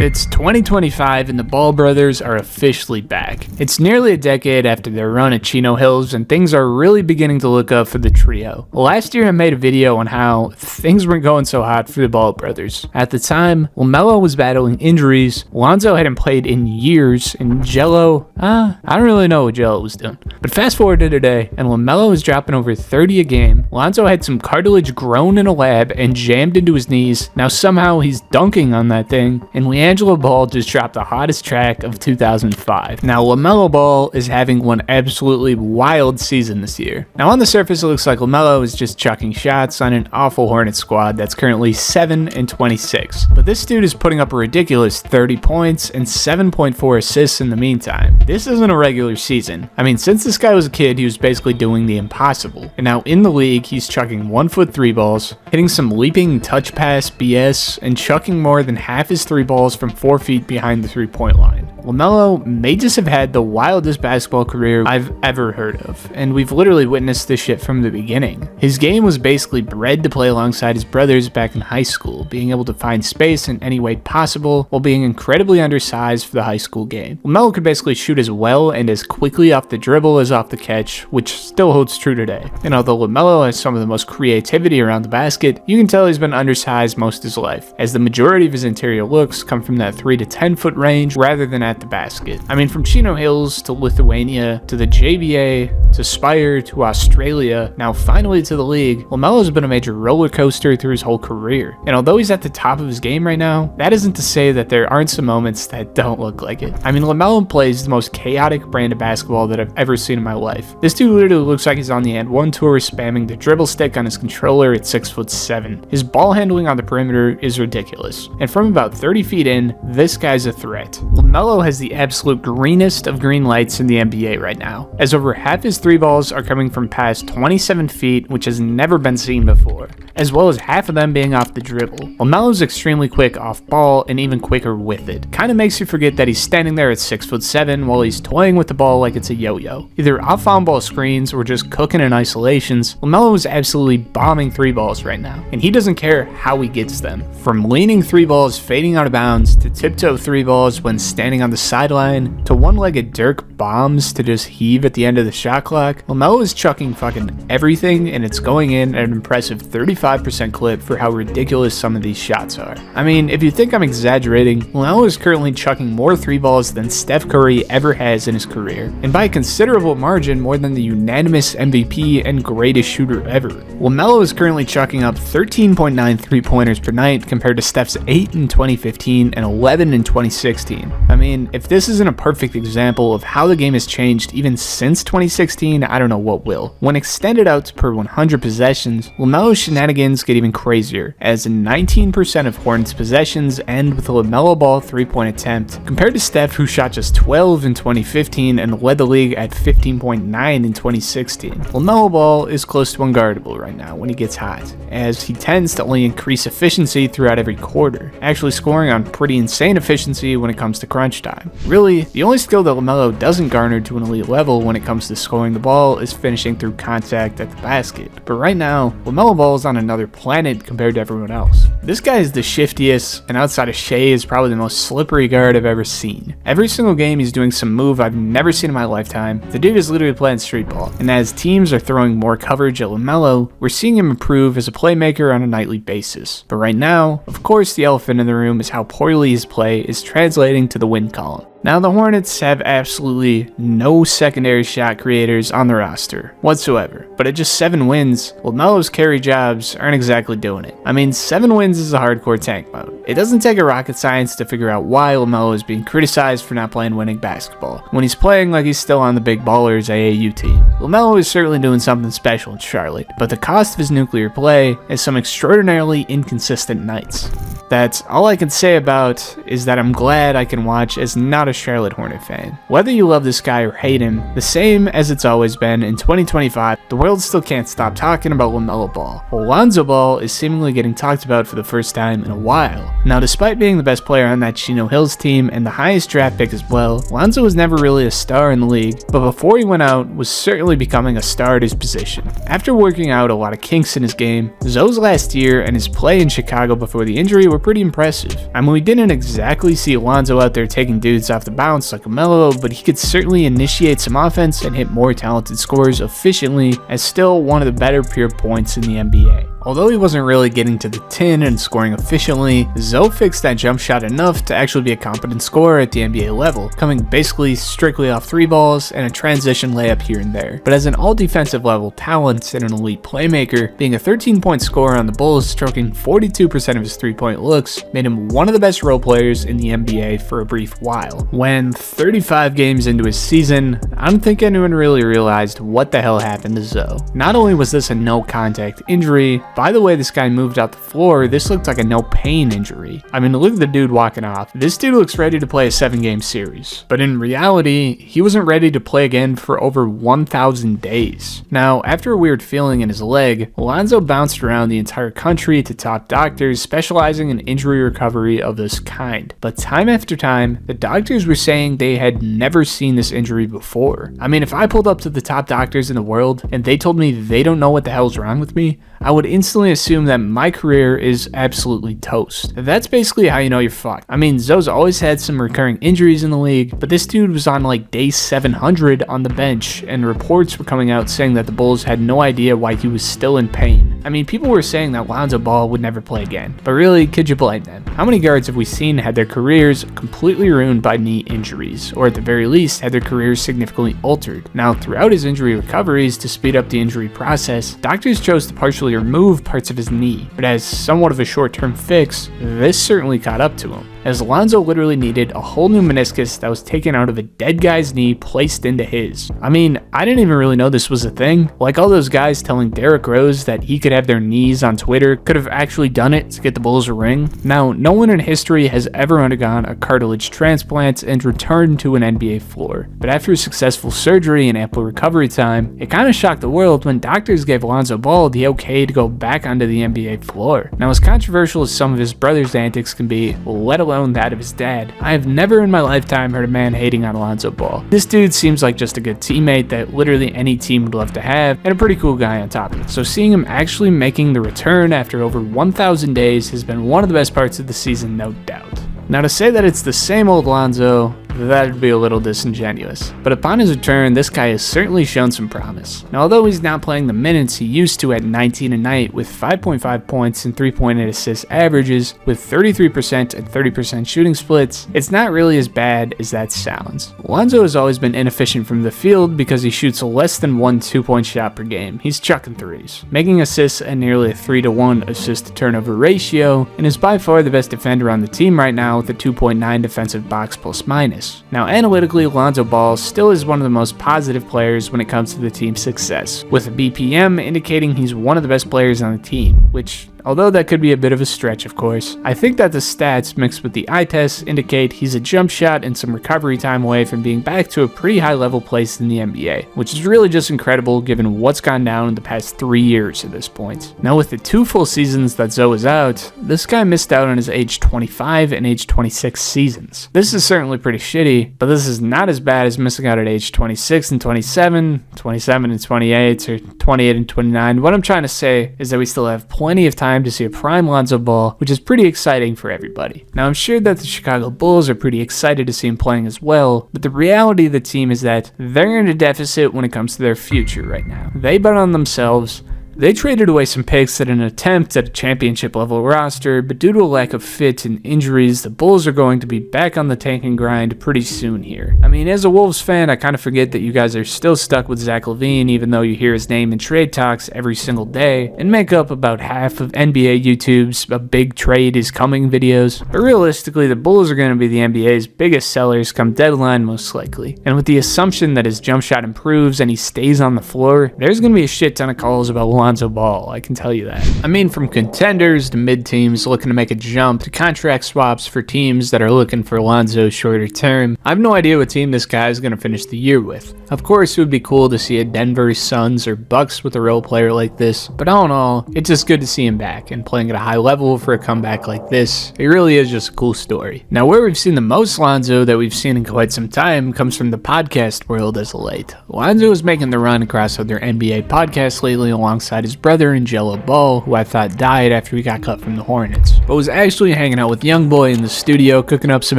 It's 2025 and the Ball brothers are officially back. It's nearly a decade after their run at Chino Hills and things are really beginning to look up for the trio. Last year I made a video on how things weren't going so hot for the Ball brothers. At the time, LaMelo was battling injuries, Lonzo hadn't played in years, and Jello, I don't really know what Jello was doing. But fast forward to today, and LaMelo is dropping over 30 a game, Lonzo had some cartilage grown in a lab and jammed into his knees, now somehow he's dunking on that thing, and LiAngelo Ball just dropped the hottest track of 2005. Now LaMelo Ball is having one absolutely wild season this year. Now on the surface it looks like LaMelo is just chucking shots on an awful Hornets squad that's currently 7-26. But this dude is putting up a ridiculous 30 points and 7.4 assists in the meantime. This isn't a regular season. I mean, since this guy was a kid, he was basically doing the impossible. And now in the league, he's chucking 1-foot 3 balls, hitting some leaping touch pass BS, and chucking more than half his 3 balls from 4 feet behind the 3-point line. LaMelo may just have had the wildest basketball career I've ever heard of, and we've literally witnessed this shit from the beginning. His game was basically bred to play alongside his brothers back in high school, being able to find space in any way possible while being incredibly undersized for the high school game. LaMelo could basically shoot as well and as quickly off the dribble as off the catch, which still holds true today. And although LaMelo has some of the most creativity around the basket, you can tell he's been undersized most of his life, as the majority of his interior looks come from that 3 to 10 foot range rather than at the basket. I mean, from Chino Hills to Lithuania to the JBA to Spire to Australia, now finally to the league, LaMelo's been a major roller coaster through his whole career. And although he's at the top of his game right now, that isn't to say that there aren't some moments that don't look like it. I mean, LaMelo plays the most chaotic brand of basketball that I've ever seen in my life. This dude literally looks like he's on the And1 tour spamming the dribble stick on his controller at 6'7". His ball handling on the perimeter is ridiculous. And from about 30 feet in, this guy's a threat. LaMelo has the absolute greenest of green lights in the NBA right now, as over half his 3 balls are coming from past 27 feet, which has never been seen before, as well as half of them being off the dribble. LaMelo's extremely quick off ball and even quicker with it. Kinda makes you forget that he's standing there at 6'7" while he's toying with the ball like it's a yo-yo. Either off on ball screens or just cooking in isolations, LaMelo is absolutely bombing 3 balls right now, and he doesn't care how he gets them. From leaning 3 balls fading out of bounds to tiptoe 3 balls when standing on the sideline to one-legged Dirk bombs to just heave at the end of the shot clock, LaMelo is chucking fucking everything and it's going in at an impressive 35% clip for how ridiculous some of these shots are. I mean, if you think I'm exaggerating, LaMelo is currently chucking more 3 balls than Steph Curry ever has in his career, and by a considerable margin more than the unanimous MVP and greatest shooter ever. LaMelo is currently chucking up 13.9 3-pointers per night compared to Steph's 8 in 2015 and 11 in 2016. I mean, if this isn't a perfect example of how the game has changed even since 2016, I don't know what will. When extended out to per 100 possessions, LaMelo's shenanigans get even crazier, as 19% of Hornets possessions end with a LaMelo Ball 3-point attempt, compared to Steph, who shot just 12 in 2015 and led the league at 15.9 in 2016. LaMelo Ball is close to unguardable right now when he gets hot, as he tends to only increase efficiency throughout every quarter, actually scoring on pretty insane efficiency when it comes to crunch time. Really, the only skill that LaMelo doesn't garner to an elite level when it comes to scoring the ball is finishing through contact at the basket. But right now, LaMelo Ball is on another planet compared to everyone else. This guy is the shiftiest, and outside of Shea is probably the most slippery guard I've ever seen. Every single game he's doing some move I've never seen in my lifetime. The dude is literally playing street ball, and as teams are throwing more coverage at LaMelo, we're seeing him improve as a playmaker on a nightly basis. But right now, of course, the elephant in the room is how poorly his play is translating to the win column. Now, the Hornets have absolutely no secondary shot creators on the roster whatsoever, but at just 7 wins, LaMelo's carry jobs aren't exactly doing it. I mean, 7 wins is a hardcore tank mode. It doesn't take a rocket science to figure out why LaMelo is being criticized for not playing winning basketball, when he's playing like he's still on the Big Ballers AAU team. LaMelo is certainly doing something special in Charlotte, but the cost of his nuclear play is some extraordinarily inconsistent nights. That's all I can say about is that I'm glad I can watch as not a Charlotte Hornet fan. Whether you love this guy or hate him, the same as it's always been, in 2025, the world still can't stop talking about LaMelo Ball. While Lonzo Ball is seemingly getting talked about for the first time in a while. Now, despite being the best player on that Chino Hills team and the highest draft pick as well, Lonzo was never really a star in the league, but before he went out, was certainly becoming a star at his position. After working out a lot of kinks in his game, Zoe's last year and his play in Chicago before the injury were pretty impressive. I mean, we didn't exactly see Lonzo out there taking dudes off the bounce like LaMelo, but he could certainly initiate some offense and hit more talented scorers efficiently as still one of the better pure points in the NBA. Although he wasn't really getting to the tin and scoring efficiently, Zoe fixed that jump shot enough to actually be a competent scorer at the NBA level, coming basically strictly off 3 balls and a transition layup here and there. But as an all-defensive level talent and an elite playmaker, being a 13-point scorer on the Bulls, stroking 42% of his 3-point looks, made him one of the best role players in the NBA for a brief while. When 35 games into his season, I don't think anyone really realized what the hell happened to Zoe. Not only was this a no-contact injury, by the way this guy moved out the floor, this looked like a no-pain injury. I mean, look at the dude walking off. This dude looks ready to play a 7-game series. But in reality, he wasn't ready to play again for over 1,000 days. Now, after a weird feeling in his leg, Lonzo bounced around the entire country to top doctors specializing in injury recovery of this kind. But time after time, the doctors were saying they had never seen this injury before. I mean, if I pulled up to the top doctors in the world and they told me they don't know what the hell's wrong with me, I would instantly assume that my career is absolutely toast. That's basically how you know you're fucked. I mean, Zoe's always had some recurring injuries in the league, but this dude was on like day 700 on the bench, and reports were coming out saying that the Bulls had no idea why he was still in pain. I mean, people were saying that Lonzo Ball would never play again, but really, could you blame them? How many guards have we seen had their careers completely ruined by knee injuries, or at the very least, had their careers significantly altered? Now, throughout his injury recoveries to speed up the injury process, doctors chose to partially remove parts of his knee, but as somewhat of a short-term fix, this certainly caught up to him, as Lonzo literally needed a whole new meniscus that was taken out of a dead guy's knee placed into his. I mean, I didn't even really know this was a thing. Like all those guys telling Derrick Rose that he could have their knees on Twitter could have actually done it to get the Bulls a ring. Now, no one in history has ever undergone a cartilage transplant and returned to an NBA floor, but after a successful surgery and ample recovery time, it kind of shocked the world when doctors gave Lonzo Ball the okay to go back onto the NBA floor. Now, as controversial as some of his brother's antics can be, let alone that of his dad, I have never in my lifetime heard a man hating on Lonzo Ball. This dude seems like just a good teammate that literally any team would love to have, and a pretty cool guy on top of it. So seeing him actually making the return after over 1,000 days has been one of the best parts of the season, no doubt. Now, to say that it's the same old Lonzo, that'd be a little disingenuous. But upon his return, this guy has certainly shown some promise. Now, although he's not playing the minutes he used to at 19 a night with 5.5 points and 3.8 assist averages with 33% and 30% shooting splits, it's not really as bad as that sounds. Lonzo has always been inefficient from the field because he shoots less than 1 2-point shot per game. He's chucking threes, making assists at nearly a 3-to-1 assist to turnover ratio, and is by far the best defender on the team right now with a 2.9 defensive box plus minus. Now, analytically, Lonzo Ball still is one of the most positive players when it comes to the team's success, with a BPM indicating he's one of the best players on the team, which, although that could be a bit of a stretch, of course, I think that the stats mixed with the eye tests indicate he's a jump shot and some recovery time away from being back to a pretty high level place in the NBA, which is really just incredible given what's gone down in the past 3 years at this point. Now, with the 2 full seasons that Zoe is out, this guy missed out on his age 25 and age 26 seasons. This is certainly pretty shitty, but this is not as bad as missing out at age 26 and 27, 27 and 28, or 28 and 29. What I'm trying to say is that we still have plenty of time to see a prime Lonzo Ball, which is pretty exciting for everybody. Now, I'm sure that the Chicago Bulls are pretty excited to see him playing as well, but the reality of the team is that they're in a deficit when it comes to their future right now. They bet on themselves. They traded away some picks at an attempt at a championship level roster, but due to a lack of fit and injuries, the Bulls are going to be back on the tanking grind pretty soon here. I mean, as a Wolves fan, I kind of forget that you guys are still stuck with Zach LaVine, even though you hear his name in trade talks every single day, and make up about half of NBA YouTube's "a big trade is coming" videos. But realistically, the Bulls are going to be the NBA's biggest sellers come deadline most likely. And with the assumption that his jump shot improves and he stays on the floor, there's going to be a shit ton of calls about Lonzo Ball, I can tell you that. I mean, from contenders to mid-teams looking to make a jump to contract swaps for teams that are looking for Lonzo shorter term, I have no idea what team this guy is going to finish the year with. Of course, it would be cool to see a Denver, Suns, or Bucks with a role player like this, but all in all, it's just good to see him back and playing at a high level for a comeback like this. It really is just a cool story. Now, where we've seen the most Lonzo that we've seen in quite some time comes from the podcast world as of late. Lonzo is making the run across other NBA podcasts lately alongside alongside his brother LiAngelo Ball, who I thought died after he got cut from the Hornets, but was actually hanging out with YoungBoy in the studio cooking up some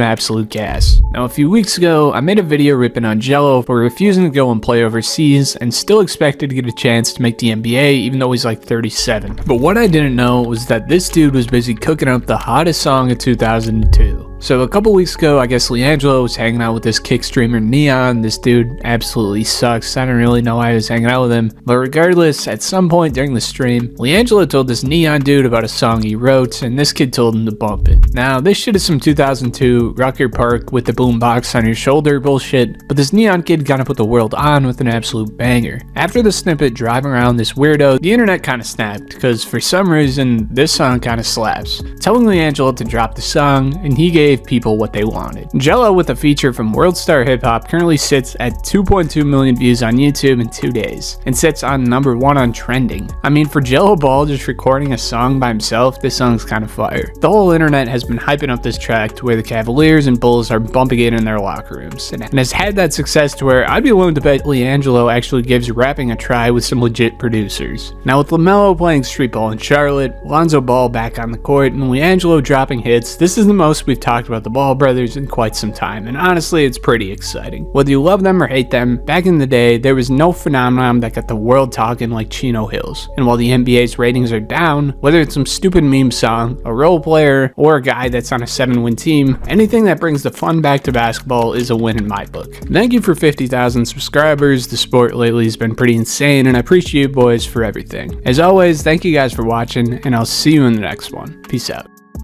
absolute gas. Now a few weeks ago, I made a video ripping on Jello for refusing to go and play overseas and still expected to get a chance to make the NBA even though he's like 37. But what I didn't know was that this dude was busy cooking up the hottest song of 2002. So a couple weeks ago, I guess LiAngelo was hanging out with this kick streamer Neon. This dude absolutely sucks. I don't really know why I was hanging out with him. But regardless, at some point during the stream, LiAngelo told this Neon dude about a song he wrote, and this kid told him to bump it. Now, this shit is some 2002 Rucker Park with the boombox on your shoulder bullshit, but this Neon kid kinda put the world on with an absolute banger. After the snippet driving around this weirdo, the internet kinda snapped, because for some reason, this song kinda slaps. Telling LiAngelo to drop the song, and he gave people what they wanted. Jello, with a feature from World Star Hip Hop, currently sits at 2.2 million views on YouTube in 2 days, and sits on number 1 on trending. I mean, for LaMelo Ball just recording a song by himself, this song's kind of fire. The whole internet has been hyping up this track to where the Cavaliers and Bulls are bumping it in their locker rooms, and has had that success to where I'd be willing to bet LiAngelo actually gives rapping a try with some legit producers. Now with LaMelo playing street ball in Charlotte, Lonzo Ball back on the court, and LiAngelo dropping hits, this is the most we've talked about the Ball brothers in quite some time, and honestly it's pretty exciting. Whether you love them or hate them, back in the day there was no phenomenon that got the world talking like Chino Hills, and while the NBA's ratings are down, whether it's some stupid meme song, a role player, or a guy that's on a 7-win team, anything that brings the fun back to basketball is a win in my book. Thank you for 50,000 subscribers. The sport lately has been pretty insane, and I appreciate you boys for everything. As always, thank you guys for watching, and I'll see you in the next one. Peace out.